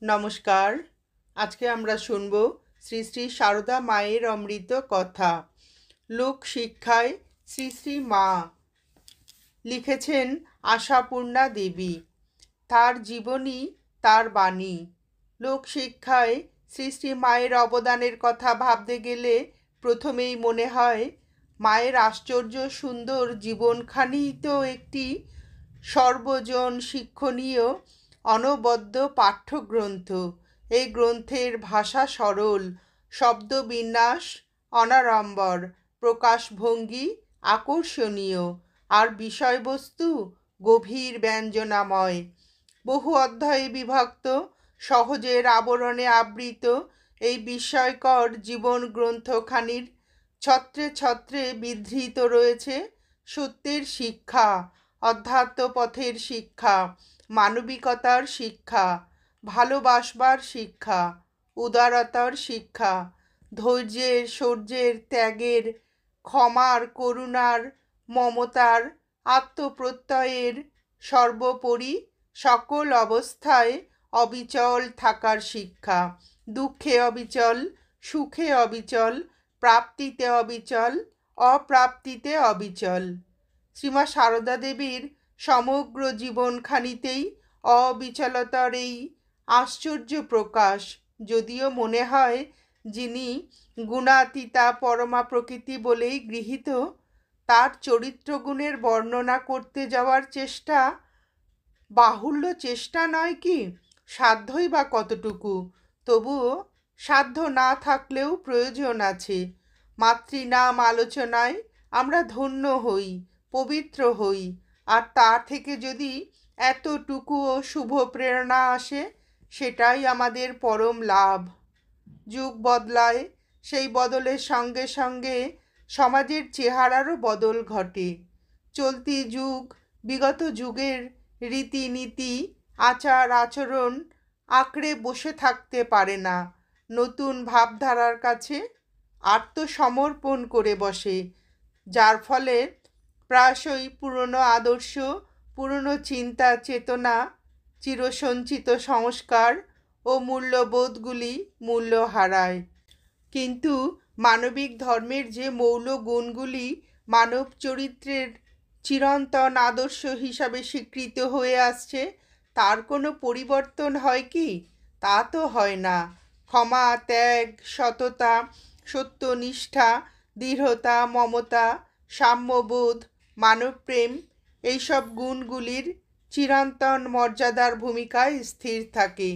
নমস্কার। আজকে আমরা শুনব শ্রী শ্রী সারদা মায়ের অমৃত কথা। লোক শিক্ষায় শ্রী শ্রী মা। লিখেছেন আশাপূর্ণা দেবী। তার জীবনী, তার বাণী। লোক শিক্ষায় শ্রী শ্রী মায়ের অবদানের কথা ভাবতে গেলে প্রথমেই মনে হয় মায়ের আশ্চর্য সুন্দর জীবনখানিই তো একটি সর্বজন শিক্ষণীয় অনবদ্য পাঠ্যগ্রন্থ। এই গ্রন্থের ভাষা সরল, শব্দবিন্যাস অনাড়ম্বর, প্রকাশভঙ্গি আকর্ষণীয়, আর বিষয়বস্তু গভীর ব্যঞ্জনাময়। বহু অধ্যায়ে বিভক্ত, সহজের আবরণে আবৃত এই বিস্ময়কর জীবন গ্রন্থখানির ছত্রে ছত্রে বিধৃত রয়েছে সত্যের শিক্ষা, অধ্যাত্ম পথের শিক্ষা, মানবিকতার শিক্ষা, ভালোবাসবার শিক্ষা, উদারতার শিক্ষা, ধৈর্যের, শৌর্যের, ত্যাগের, ক্ষমার, করুণার, মমতার, আত্মপ্রত্যয়ের, সর্বোপরি সকল অবস্থায় অবিচল থাকার শিক্ষা, দুঃখে অবিচল, সুখে অবিচল, প্রাপ্তিতে অবিচল, অপ্রাপ্তিতে অবিচল। শ্রীমা সারদা দেবীর সমগ্র জীবনখানিতেই অবিচলতার এই আশ্চর্য প্রকাশ। যদিও মনে হয় যিনি গুণাতীতা পরমা প্রকৃতি বলেই গৃহীত, তার চরিত্রগুণের বর্ণনা করতে যাওয়ার চেষ্টা বাহুল্য চেষ্টা নয় কি? সাধ্যই বা কতটুকু? তবুও সাধ্য না থাকলেও প্রয়োজন আছে। মাতৃনাম আলোচনায় আমরা ধন্য হই, পবিত্র হই, আর তা থেকে যদি এতটুকুও শুভ প্রেরণা আসে, সেটাই আমাদের পরম লাভ। যুগ বদলায়, সেই বদলের সঙ্গে সঙ্গে সমাজের চেহারারও বদল ঘটে। চলতি যুগ বিগত যুগের রীতিনীতি, আচার আচরণ আঁকড়ে বসে থাকতে পারে না। নতুন ভাবধারার কাছে আত্মসমর্পণ করে বসে, যার ফলে প্রায়শই পুরনো আদর্শ, পুরনো চিন্তা চেতনা, চিরসঞ্চিত সংস্কার ও মূল্যবোধগুলি মূল্য হারায়। কিন্তু মানবিক ধর্মের যে মৌল গুণগুলি মানব চরিত্রের চিরন্তন আদর্শ হিসাবে স্বীকৃত হয়ে আসছে, তার কোনো পরিবর্তন হয় কি? তা তো হয় না। ক্ষমা, ত্যাগ, সততা, সত্যনিষ্ঠা, দৃঢ়তা, মমতা, সাম্যবোধ, মানবপ্রেম, এইসব গুণগুলির চিরন্তন মর্যাদার ভূমিকায় স্থির থাকে।